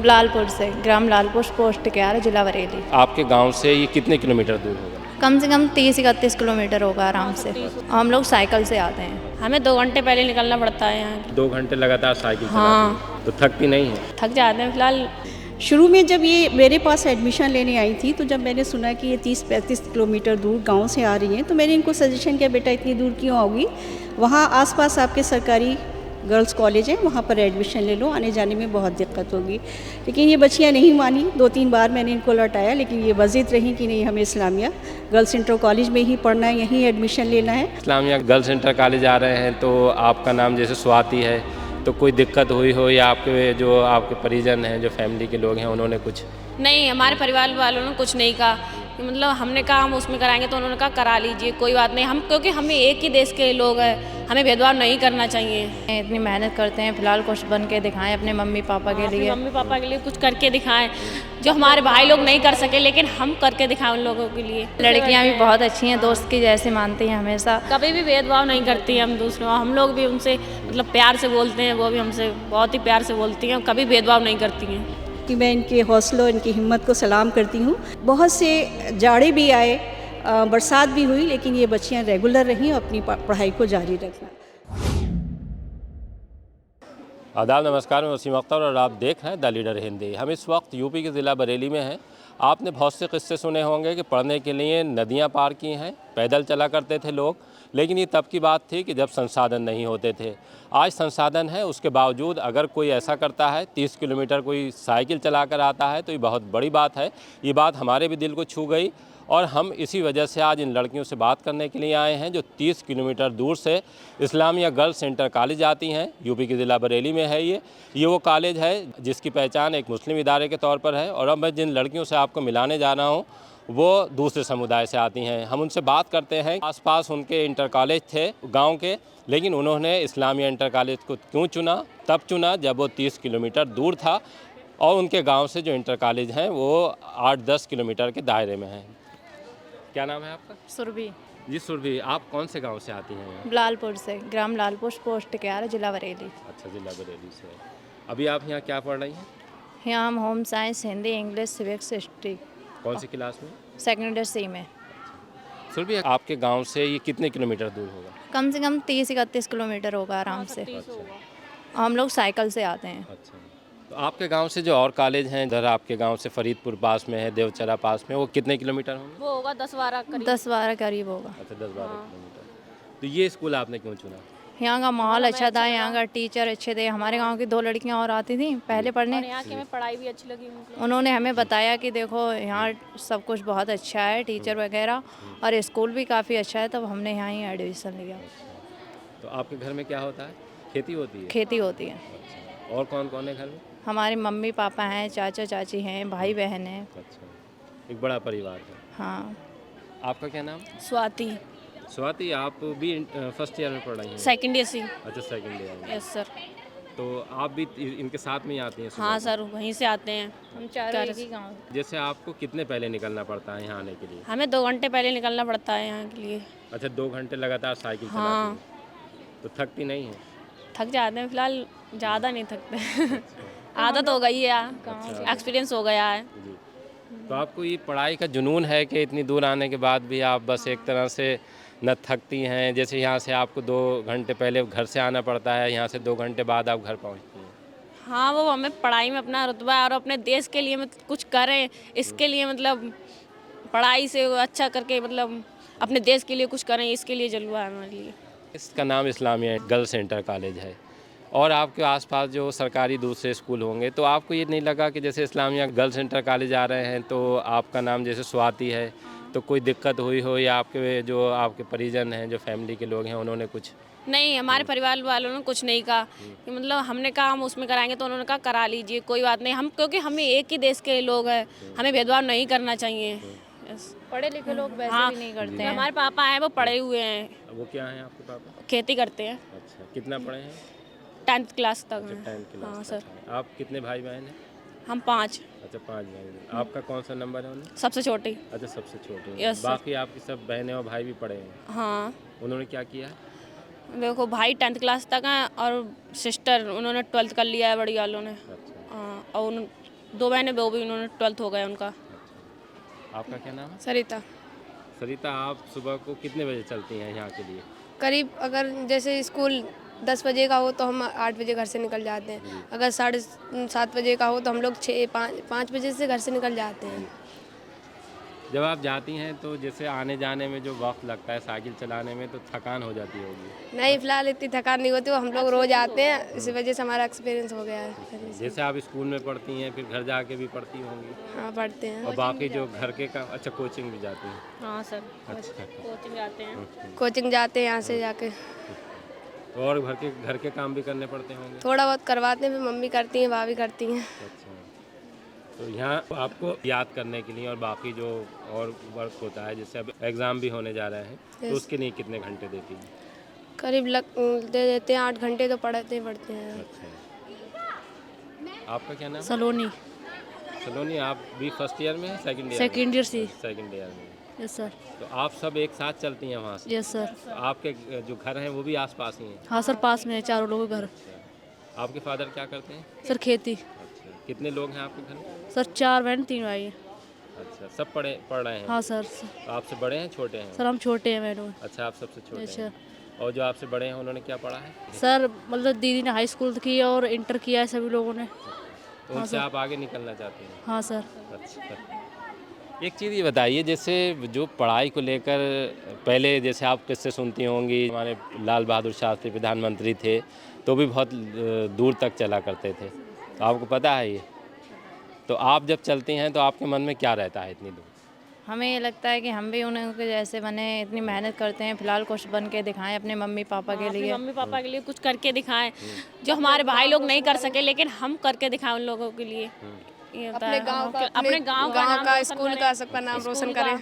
लालपुर से, ग्राम लालपुर, पोस्ट क्यार, जिला बरेली। आपके गांव से ये कितने किलोमीटर दूर होगा? कम से कम 30-31 किलोमीटर होगा आराम से। हम लोग साइकिल से आते हैं। हमें 2 घंटे पहले निकलना पड़ता है यहाँ। 2 घंटे लगातार साइकिल चलाते हाँ। हैं, तो थकती नहीं है? थक जाते हैं फिलहाल। शुरू में जब ये मेरे पास एडमिशन लेने आई थी तो जब मैंने सुना कि ये 30-35 किलोमीटर दूर गांव से आ रही हैं तो मैंने इनको सजेशन किया, बेटा इतनी दूर क्यों आओगी, वहाँ आसपास आपके सरकारी गर्ल्स कॉलेज है, वहाँ पर एडमिशन ले लो, आने जाने में बहुत दिक्कत होगी। लेकिन ये बच्चियाँ नहीं मानी, 2-3 बार मैंने इनको लौटाया, लेकिन ये बज़िद रही कि नहीं, हमें इस्लामिया गर्ल्स इंटर कॉलेज में ही पढ़ना है, यहीं एडमिशन लेना है। इस्लामिया गर्ल्स इंटर कॉलेज आ रहे हैं तो आपका नाम जैसे स्वाति है, तो कोई दिक्कत हुई हो या आपके परिजन हैं, जो फैमिली के लोग हैं, उन्होंने कुछ? नहीं, हमारे परिवार वालों ने कुछ नहीं कहा। मतलब हमने कहा हम उसमें कराएंगे तो उन्होंने कहा करा लीजिए, कोई बात नहीं। हम क्योंकि हमें एक ही देश के लोग हैं, हमें भेदभाव नहीं करना चाहिए। इतनी मेहनत करते हैं, फिलहाल कुछ बन के दिखाएं अपने मम्मी पापा के लिए। मम्मी पापा के लिए कुछ करके दिखाएं, जो हमारे भाई लोग नहीं कर सके, लेकिन हम करके दिखाएं उन लोगों के लिए। लड़कियां भी बहुत अच्छी हैं, दोस्त की जैसे मानती हैं हमेशा। कभी भी भेदभाव नहीं करती हैं हम दूसरों, हम लोग भी उनसे मतलब प्यार से बोलते हैं, वो भी हमसे बहुत ही प्यार से बोलती हैं, कभी भेदभाव नहीं करती हैं। कि मैं इनके हौसलों, इनकी हिम्मत को सलाम करती हूँ। बहुत से जाड़े भी आए, बरसात भी हुई, लेकिन ये बच्चियाँ रेगुलर रहीं और अपनी पढ़ाई को जारी रखना। आदाब, नमस्कार, मैं वसीम अख्तर और आप देख रहे हैं द लीडर हिंदी। हम इस वक्त यूपी के ज़िला बरेली में हैं। आपने बहुत से किस्से सुने होंगे कि पढ़ने के लिए नदियां पार की हैं, पैदल चला करते थे लोग, लेकिन ये तब की बात थी कि जब संसाधन नहीं होते थे। आज संसाधन है, उसके बावजूद अगर कोई ऐसा करता है, 30 किलोमीटर कोई साइकिल चला कर आता है, तो ये बहुत बड़ी बात है। ये बात हमारे भी दिल को छू गई और हम इसी वजह से आज इन लड़कियों से बात करने के लिए आए हैं जो 30 किलोमीटर दूर से इस्लामिया गर्ल्स इंटर कॉलेज आती हैं। यूपी के ज़िला बरेली में है ये वो कॉलेज है जिसकी पहचान एक मुस्लिम इदारे के तौर पर है। और अब मैं जिन लड़कियों से आपको मिलाने जा रहा हूँ वो दूसरे समुदाय से आती हैं। हम उनसे बात करते हैं। आसपास उनके इंटर कॉलेज थे गांव के, लेकिन उन्होंने इस्लामिया इंटर कॉलेज को क्यों चुना? तब चुना जब वो 30 किलोमीटर दूर था और उनके गांव से जो इंटर कॉलेज हैं वो 8-10 किलोमीटर के दायरे में हैं। क्या नाम है आपका? सुरभि। जी सुरभि, आप कौन से गांव से आती हैं यहाँ? लालपुर से, ग्राम लालपुर, पोस्ट क्यार, जिला बरेली। अच्छा, जिला बरेली से। अभी आप यहाँ क्या पढ़ रही हैं? यहाँ हम home science, Hindi, English, civics, history. कौन सी क्लास में? सेकेंड ईयर सी में। सुरभि, आपके गांव से ये कितने किलोमीटर दूर होगा? कम से कम 30-31 किलोमीटर होगा आराम से। हम लोग साइकिल से आते हैं। अच्छा, तो आपके गांव से जो और कॉलेज हैं, इधर आपके गांव से फरीदपुर पास में है, देवचरा पास में, वो कितने किलोमीटर होंगे? वो होगा 10-12 करीब। 10-12 करीब होगा। अच्छा, 10-12 किलोमीटर। तो ये स्कूल आपने क्यों चुना? यहाँ का माहौल अच्छा था, यहाँ का टीचर अच्छे थे। हमारे गांव की 2 लड़कियां और आती थी पहले पढ़ने। और यहाँ की हमें पढ़ाई भी अच्छी लगी उनको। उन्होंने हमें बताया कि देखो यहाँ सब कुछ बहुत अच्छा है, टीचर वगैरह, और स्कूल भी काफ़ी अच्छा है, तब हमने यहाँ ही एडमिशन लिया। तो आपके घर में क्या होता है? खेती होती है? खेती होती है। अच्छा, और कौन कौन है घर में? हमारे मम्मी पापा हैं, चाचा चाची हैं, भाई बहन हैं। अच्छा, एक बड़ा परिवार है। हाँ। आपका क्या नाम? स्वाति। स्वाति, आप भी फर्स्ट ईयर में पढ़ रही हैं? सेकंड ईयर सी। अच्छा, सेकंड ईयर में। Yes sir. तो आप भी इनके साथ में ही आती हैं सुबह हाँ को? सर, वहीं से आते हैं हम चारों एक ही गाँव। जैसे आपको कितने पहले निकलना पड़ता है यहाँ आने के लिए? हमें 2 घंटे पहले निकलना पड़ता है यहाँ के लिए। अच्छा, 2 घंटे लगातार साइकिल हाँ। चलाती हैं, तो थकती नहीं है? थक जाते हैं फिलहाल, ज़्यादा नहीं थकते। आदत हो गई है, एक्सपीरियंस हो गया है। जी। तो आपको ये पढ़ाई का जुनून है कि इतनी दूर आने के बाद भी आप बस एक तरह से न थकती हैं? जैसे यहाँ से आपको 2 घंटे पहले घर से आना पड़ता है, यहाँ से 2 घंटे बाद आप घर पहुँचती हैं। हाँ, वो हमें पढ़ाई में अपना रुतबा और अपने देश के लिए मतलब कुछ करें, इसके लिए मतलब पढ़ाई से अच्छा करके मतलब अपने देश के लिए कुछ करें, इसके लिए जलवा है हमारे लिए। इसका नाम इस्लामिया गर्ल्स इंटर कॉलेज है और आपके आसपास जो सरकारी दूसरे स्कूल होंगे, तो आपको ये नहीं लगा कि जैसे इस्लामिया गर्ल्स इंटर कॉलेज आ रहे हैं तो आपका नाम जैसे स्वाति है, तो कोई दिक्कत हुई हो या आपके परिजन हैं, जो फैमिली के लोग हैं, उन्होंने कुछ? नहीं, हमारे परिवार वालों ने कुछ नहीं कहा। कि मतलब हमने कहा हम उसमें कराएंगे तो उन्होंने कहा करा लीजिए, कोई बात नहीं। हम क्योंकि हमें एक ही देश के लोग हैं, हमें भेदभाव नहीं करना चाहिए। पढ़े लिखे लोग वैसे हाँ, भी नहीं करते जो हैं। हमारे पापा हैं वो पढ़े हुए हैं, वो क्या है आपके पापा? खेती करते हैं। अच्छा, कितना पढ़े हैं? 10th क्लास तक अच्छा, हैं। 10th क्लास हाँ तक सर। हैं। आप कितने भाई बहन हैं? हम 5, अच्छा, 5 भाई बहन। आपका कौन सा नंबर है उनमें? सबसे छोटी। अच्छा, सबसे छोटे हैं। Yes, sir। बाकी आपकी सब बहनें और भाई भी पढ़े हैं? हाँ, उन्होंने क्या किया है? देखो भाई 10th क्लास तक हैं और सिस्टर उन्होंने 12th कर लिया है बड़ी वालों ने। अच्छा, हाँ, और 2 बहनें, वो भी उन्होंने 12th हो गया उनका। आपका क्या नाम है? सरिता। सरिता, आप सुबह को कितने बजे चलती हैं यहाँ के लिए? करीब अगर जैसे स्कूल 10 बजे का हो तो हम 8 बजे घर से निकल जाते हैं। अगर 7:30 बजे का हो तो हम लोग 5 बजे से घर से निकल जाते हैं। जब आप जाती हैं तो जैसे आने जाने में जो वक्त लगता है साइकिल चलाने में, तो थकान हो जाती होगी? नहीं, फिलहाल इतनी थकान नहीं होती, वो हम लोग रोज़ आते हैं, इसी वजह से हमारा एक्सपीरियंस हो गया है। जैसे आप स्कूल में पढ़ती हैं, फिर घर जाके भी पढ़ती होंगी, हाँ, पढ़ते हैं। और बाकी जो घर के काम, अच्छा कोचिंग भी जाती हैं? हाँ सर, अच्छा, कोचिंग जाते हैं। कोचिंग जाते हैं यहाँ से जाके। और घर के काम भी करने पड़ते होंगे? थोड़ा बहुत करवाते हैं, फिर मम्मी करती हैं, भाभी करती हैं। अच्छा, तो यहाँ आपको याद करने के लिए और बाकी जो और वर्क होता है, जैसे अब एग्ज़ाम भी होने जा रहे हैं, तो उसके लिए कितने घंटे देती हैं? करीब दे देते हैं 8 घंटे तो पढ़ते हैं। अच्छा, आपका क्या नाम है? सलोनी। सलोनी, आप भी फर्स्ट ईयर में हैं, सेकंड ईयर? सेकेंड ईयर से। सेकंड ईयर में। Yes sir. तो आप सब एक साथ चलती हैं वहाँ से? Yes sir. तो आपके जो घर हैं वो भी आसपास ही हैं? हाँ सर, पास में है चारों लोगों के घर। आपके फादर क्या करते हैं? सर खेती। अच्छा, कितने लोग हैं आपके घर में? सर 4 बहन 3 भाई हैं। अच्छा, सब पढ़ रहे हैं? हाँ सर। तो आपसे बड़े हैं, छोटे हैं? सर हम छोटे हैं मैडम। अच्छा, आप सबसे छोटे अच्छा। हैं। और जो आपसे बड़े हैं उन्होंने क्या पढ़ा है? सर मतलब दीदी ने हाई स्कूल की और इंटर किया है सभी लोगों ने। तो उनसे आप आगे निकलना चाहते हैं? हाँ सर। अच्छा, एक चीज़ ये बताइए, जैसे जो पढ़ाई को लेकर पहले जैसे आप किससे सुनती होंगी, हमारे लाल बहादुर शास्त्री प्रधानमंत्री थे तो भी बहुत दूर तक चला करते थे, तो आपको पता है ये? तो आप जब चलती हैं तो आपके मन में क्या रहता है इतनी दूर? हमें ये लगता है कि हम भी उन्हीं के जैसे बने, इतनी मेहनत करते हैं, फिलहाल कुछ बन के दिखाएं अपने मम्मी पापा के लिए। मम्मी पापा के लिए कुछ करके दिखाएं, जो हमारे भाई लोग नहीं कर सके, लेकिन हम करके दिखाएं उन लोगों के लिए। ये होता अपने है, गांव का, अपने गांव का नाम का, रोशन स्कूल करें। का, सबका नाम रोशन करें।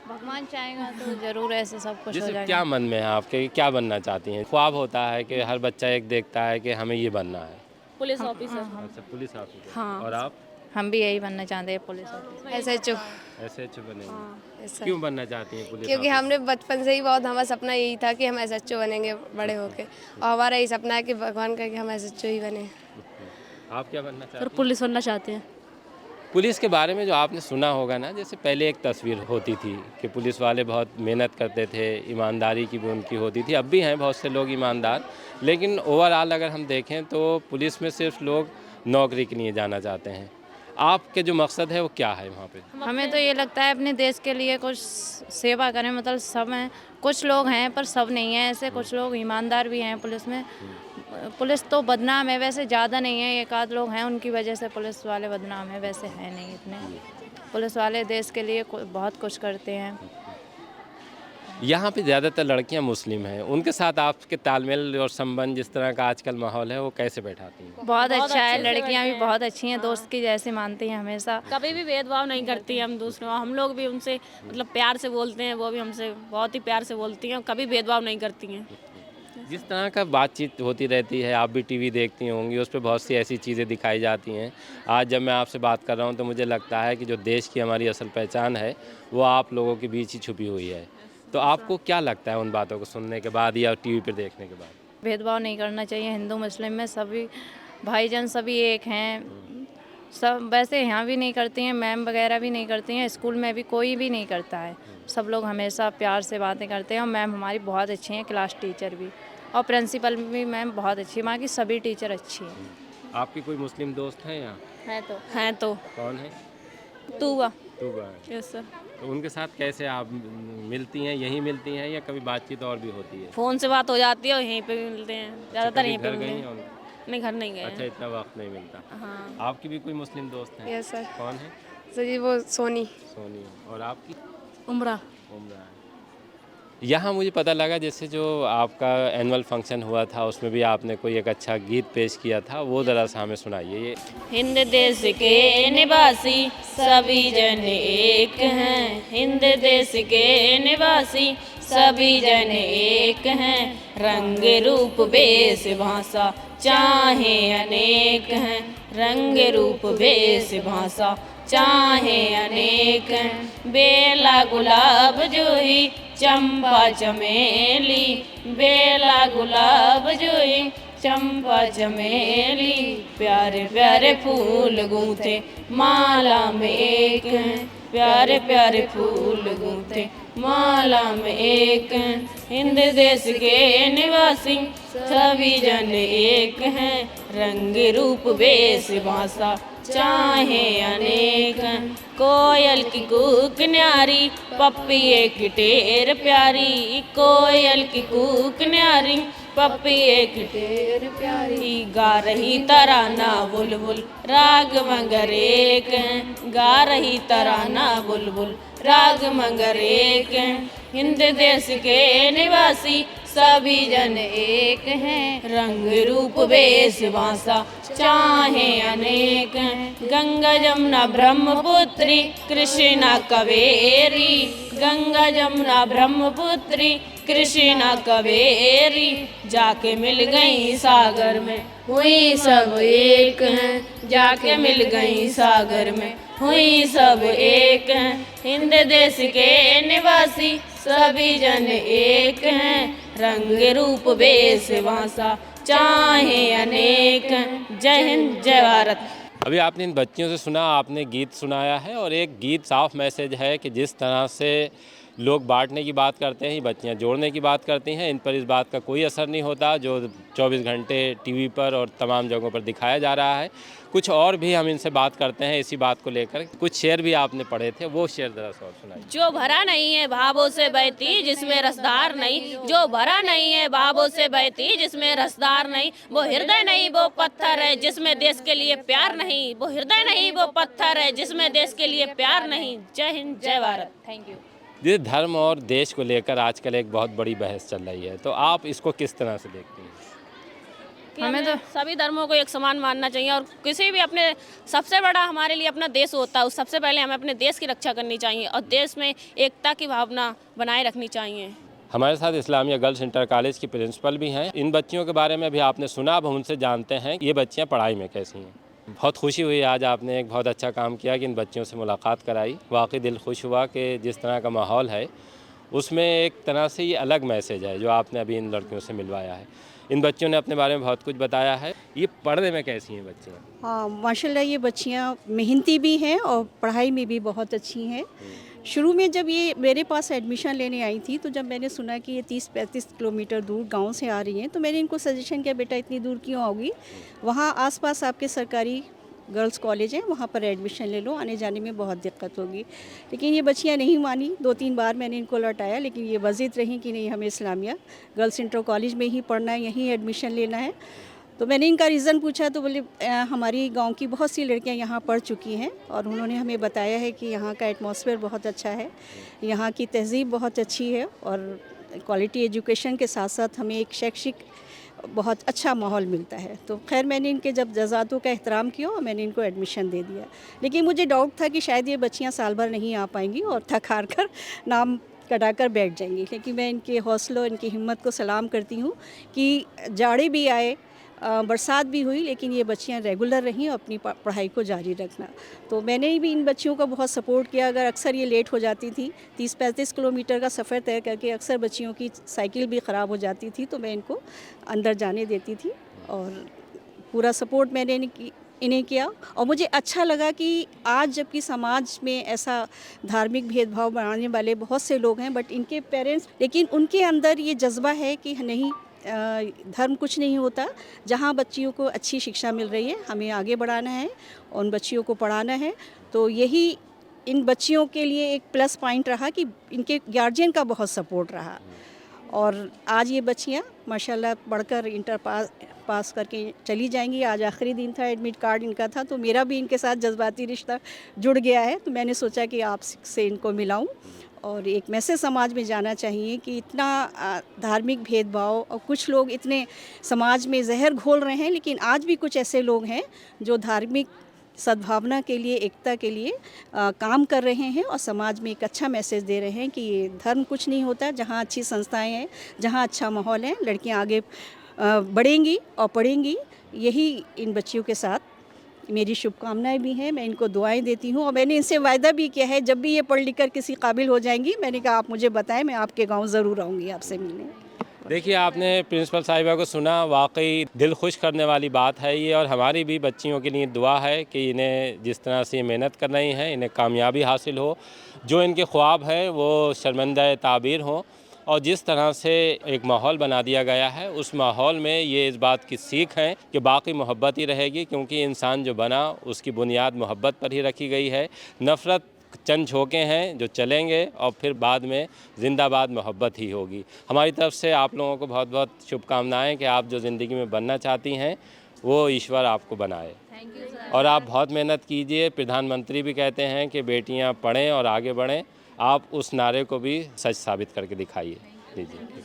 भगवान चाहेगा तो जरूर ऐसे सब कुछ हो जैसे जाएगा। क्या मन में है आपके, क्या बनना चाहती हैं? ख्वाब होता है कि हर बच्चा एक देखता है कि हमें ये बनना है। Police officer. अच्छा, पुलिस ऑफिसर। हाँ। और आप? हम भी यही बनना चाहते हैं, पुलिस ऑफिसर। SHO। SHO बनेंगे? ऐसा। क्यों बनना चाहती हैं पुलिस क्योंकि ऑफिसर? हमने बचपन से ही बहुत, हमारा सपना यही था कि हम SHO बनेंगे बड़े होके, और हमारा यही सपना है कि भगवान का कि हम SHO ही बने। आप क्या बनना चाहते सर हैं? पुलिस बनना चाहते हैं। पुलिस के बारे में जो आपने सुना होगा ना, जैसे पहले एक तस्वीर होती थी कि पुलिस वाले बहुत मेहनत करते थे, ईमानदारी की भी उनकी होती थी, अब भी हैं बहुत से लोग ईमानदार, लेकिन ओवरऑल अगर हम देखें तो पुलिस में सिर्फ लोग नौकरी के लिए जाना चाहते हैं। आपके जो मकसद है वो क्या है वहाँ पे? हमें तो ये लगता है अपने देश के लिए कुछ सेवा करें, मतलब सब हैं, कुछ लोग हैं पर सब नहीं हैं, ऐसे कुछ लोग ईमानदार भी हैं पुलिस में। पुलिस तो बदनाम है, वैसे ज़्यादा नहीं है, एक आध लोग हैं उनकी वजह से पुलिस वाले बदनाम है, वैसे हैं नहीं इतने। पुलिस वाले देश के लिए बहुत कुछ करते हैं। यहाँ पे ज़्यादातर लड़कियाँ मुस्लिम हैं, उनके साथ आपके तालमेल और संबंध, जिस तरह का आजकल माहौल है, वो कैसे बैठाती हैं? बहुत अच्छा है, अच्छे से लड़कियां भी बैठे हैं। बहुत अच्छी हैं, दोस्त की जैसे मानती हैं हमेशा। कभी भी भेदभाव नहीं करती हम दूसरों, हम लोग भी उनसे मतलब प्यार से बोलते हैं, वो भी हमसे बहुत ही प्यार से बोलती हैं, कभी भेदभाव नहीं करती हैं। जिस तरह का बातचीत होती रहती है, आप भी टीवी देखती होंगी, उस पर बहुत सी ऐसी चीज़ें दिखाई जाती हैं। आज जब मैं आपसे बात कर रहा हूँ तो मुझे लगता है कि जो देश की हमारी असल पहचान है वो आप लोगों के बीच ही छुपी हुई है। तो आपको क्या लगता है उन बातों को सुनने के बाद या टीवी पर देखने के बाद? भेदभाव नहीं करना चाहिए, हिंदू मुस्लिम में सभी भाईजान सभी एक हैं। सब वैसे यहाँ भी नहीं करती हैं, मैम वगैरह भी नहीं करती हैं, स्कूल में भी कोई भी नहीं करता है, सब लोग हमेशा प्यार से बातें करते हैं। और मैम हमारी बहुत अच्छी हैं, क्लास टीचर भी, और प्रिंसिपल भी मैम बहुत अच्छी है, वहाँ की सभी टीचर अच्छी हैं। आपकी कोई मुस्लिम दोस्त हैं यहाँ? हैं तो कौन है? तूबा। तूबा है। Yes sir. तो उनके साथ कैसे आप मिलती हैं, यहीं मिलती हैं या कभी बातचीत और भी होती है? फ़ोन से बात हो जाती है और यहीं पे भी मिलते हैं, ज़्यादातर कभी यहीं पे घर मिलते गई हैं। हैं उनके? नहीं, घर नहीं गए अच्छा, हैं। इतना वक्त नहीं मिलता। हाँ। आपकी भी कोई मुस्लिम दोस्त हैं? Yes sir. कौन है? सर जी वो सोनी। सोनी। और आपकी? उम्रा। उम्रा है। यहाँ मुझे पता लगा जैसे जो आपका एनुअल फंक्शन हुआ था उसमें भी आपने कोई एक अच्छा गीत पेश किया था, वो ज़रा सा हमें सुनाइए। ये हिंद देश के निवासी सभी जन एक हैं, हिंद देश के निवासी सभी जन एक हैं, रंग रूप वेश भाषा चाहे अनेक हैं, रंग रूप वेश भाषा चाहे अनेक हैं, बेला गुलाब जूही चंपा चमेली, बेला गुलाब जूही चंपा चमेली प्यारे प्यारे फूल गूंथे माला में एक हैं, प्यारे प्यारे फूल गूंथे माला में एक हैं। हिंद देश के निवासी सभी जन एक हैं, रंग रूप वेश भाषा चाहे अनेक हैं। कोयल की कूक न्यारी पप्पी एक ढेर प्यारी, कोयल की कूक न्यारी पप्पी एक ढेर प्यारी। गा रही तराना बुलबुल राग मगर एक हैं, गा रही तराना बुलबुल राग मगर एक हैं। हिंद देश के निवासी सभी जन एक हैं, रंग रूप वेश भाषा चाहे अनेक हैं। गंगा जमुना ब्रह्मपुत्री कृष्णा कावेरी, गंगा जमुना ब्रह्मपुत्री कृष्णा कावेरी, जाके मिल गई सागर में हुई सब एक हैं, जाके मिल गई सागर में हुई सब एक हैं। हिंद देश के निवासी सभी जन एक हैं, रंग रूप वेश भाषा चाहे अनेक हैं। जय हिंद जय भारत। अभी आपने इन बच्चियों से सुना, आपने गीत सुनाया है और एक गीत साफ मैसेज है कि जिस तरह से लोग बांटने की बात करते हैं, बच्चियां जोड़ने की बात करती हैं, इन पर इस बात का कोई असर नहीं होता जो 24 घंटे टीवी पर और तमाम जगहों पर दिखाया जा रहा है। कुछ और भी हम इनसे बात करते हैं इसी बात को लेकर। कुछ शेर भी आपने पढ़े थे, वो शेर जरा सा और सुनाइए। जो भरा नहीं है भावों से बहती जिसमें रसदार नहीं, जो भरा नहीं है भावों से बहती जिसमें रसदार नहीं, वो हृदय नहीं वो पत्थर है जिसमें देश के लिए प्यार नहीं, वो हृदय नहीं वो पत्थर है जिसमें देश के लिए प्यार नहीं। जय हिंद जय भारत। Thank you. ये धर्म और देश को लेकर आजकल एक बहुत बड़ी बहस चल रही है, तो आप इसको किस तरह से देखती हैं? हमें तो सभी धर्मों को एक समान मानना चाहिए और किसी भी अपने सबसे बड़ा हमारे लिए अपना देश होता है, उस सबसे पहले हमें अपने देश की रक्षा करनी चाहिए और देश में एकता की भावना बनाए रखनी चाहिए। हमारे साथ इस्लामिया गर्ल्स इंटर कॉलेज की प्रिंसिपल भी हैं। इन बच्चियों के बारे में भी आपने सुना, अब हम उनसे जानते हैं ये बच्चियाँ पढ़ाई में कैसी हैं। बहुत खुशी हुई आज आपने एक बहुत अच्छा काम किया कि इन बच्चियों से मुलाकात कराई। वाकई दिल खुश हुआ कि जिस तरह का माहौल है उसमें एक तरह से ये अलग मैसेज है जो आपने अभी इन लड़कियों से मिलवाया है। इन बच्चियों ने अपने बारे में बहुत कुछ बताया है। ये पढ़ने में कैसी हैं बच्चियाँ? हाँ माशाल्लाह, ये बच्चियाँ मेहनती भी हैं और पढ़ाई में भी बहुत अच्छी हैं। शुरू में जब ये मेरे पास एडमिशन लेने आई थी तो जब मैंने सुना कि ये 30-35 किलोमीटर दूर गांव से आ रही हैं तो मैंने इनको सजेशन किया, बेटा इतनी दूर क्यों आओगी, वहाँ आसपास आपके सरकारी गर्ल्स कॉलेज हैं, वहाँ पर एडमिशन ले लो, आने जाने में बहुत दिक्कत होगी। लेकिन ये बच्चियाँ नहीं मानी, 2-3 बार मैंने इनको लौटाया लेकिन ये वज़िद रहीं कि नहीं हमें इस्लामिया गर्ल्स इंटर कॉलेज में ही पढ़ना है, यहीं एडमिशन लेना है। तो मैंने इनका रीज़न पूछा तो बोले हमारी गांव की बहुत सी लड़कियां यहाँ पढ़ चुकी हैं और उन्होंने हमें बताया है कि यहाँ का एटमॉस्फेयर बहुत अच्छा है, यहाँ की तहज़ीब बहुत अच्छी है और क्वालिटी एजुकेशन के साथ साथ हमें एक शैक्षिक बहुत अच्छा माहौल मिलता है। तो खैर मैंने इनके जब जज़ातों का एहतराम किया और मैंने इनको एडमिशन दे दिया। लेकिन मुझे डाउट था कि शायद ये बच्चियाँ साल भर नहीं आ पाएंगी और थक हार कर नाम कटाकर बैठ जाएंगी। लेकिन मैं इनके हौसलों, इनकी हिम्मत को सलाम करती हूँ कि जाड़े भी आए, बरसात भी हुई, लेकिन ये बच्चियाँ रेगुलर रहीं और अपनी पढ़ाई को जारी रखना। तो मैंने भी इन बच्चियों का बहुत सपोर्ट किया। अगर अक्सर ये लेट हो जाती थी, 30-35 किलोमीटर का सफ़र तय करके अक्सर बच्चियों की साइकिल भी ख़राब हो जाती थी, तो मैं इनको अंदर जाने देती थी और पूरा सपोर्ट मैंने इन्हें किया। और मुझे अच्छा लगा कि आज जबकि समाज में ऐसा धार्मिक भेदभाव बनाने वाले बहुत से लोग हैं, बट इनके पेरेंट्स, लेकिन उनके अंदर ये जज्बा है कि नहीं, धर्म कुछ नहीं होता। जहाँ बच्चियों को अच्छी शिक्षा मिल रही है हमें आगे बढ़ाना है, उन बच्चियों को पढ़ाना है। तो यही इन बच्चियों के लिए एक प्लस पॉइंट रहा कि इनके गार्जियन का बहुत सपोर्ट रहा और आज ये बच्चियाँ माशाल्लाह पढ़कर इंटर पास करके चली जाएंगी। आज आखिरी दिन था, एडमिट कार्ड इनका था, तो मेरा भी इनके साथ जज्बाती रिश्ता जुड़ गया है। तो मैंने सोचा कि आपसे इनको मिलाऊं और एक मैसेज समाज में जाना चाहिए कि इतना धार्मिक भेदभाव और कुछ लोग इतने समाज में जहर घोल रहे हैं, लेकिन आज भी कुछ ऐसे लोग हैं जो धार्मिक सद्भावना के लिए, एकता के लिए काम कर रहे हैं और समाज में एक अच्छा मैसेज दे रहे हैं कि ये धर्म कुछ नहीं होता। जहाँ अच्छी संस्थाएं हैं, जहाँ अच्छा माहौल है, लड़कियाँ आगे बढ़ेंगी और पढ़ेंगी। यही इन बच्चियों के साथ मेरी शुभकामनाएं भी हैं। मैं इनको दुआएं देती हूँ और मैंने इनसे वायदा भी किया है जब भी ये पढ़ लिख कर किसी काबिल हो जाएंगी, मैंने कहा आप मुझे बताएं, मैं आपके गांव ज़रूर आऊँगी आपसे मिलने। देखिए, आपने प्रिंसिपल साहिबा को सुना, वाकई दिल खुश करने वाली बात है ये, और हमारी भी बच्चियों के लिए दुआ है कि इन्हें जिस तरह से ये मेहनत कर रही हैं, इन्हें कामयाबी हासिल हो, जो इनके ख्वाब है वो शर्मिंदा ताबीर हों, और जिस तरह से एक माहौल बना दिया गया है उस माहौल में ये इस बात की सीख है कि बाकी मोहब्बत ही रहेगी, क्योंकि इंसान जो बना उसकी बुनियाद मोहब्बत पर ही रखी गई है। नफ़रत चंद झोंके हैं जो चलेंगे और फिर बाद में जिंदाबाद मोहब्बत ही होगी। हमारी तरफ से आप लोगों को बहुत बहुत शुभकामनाएं कि आप जो ज़िंदगी में बनना चाहती हैं वो ईश्वर आपको बनाए। और आप बहुत मेहनत कीजिए। प्रधानमंत्री भी कहते हैं कि बेटियां पढ़ें और आगे बढ़ें, आप उस नारे को भी सच साबित करके दिखाइए। जी।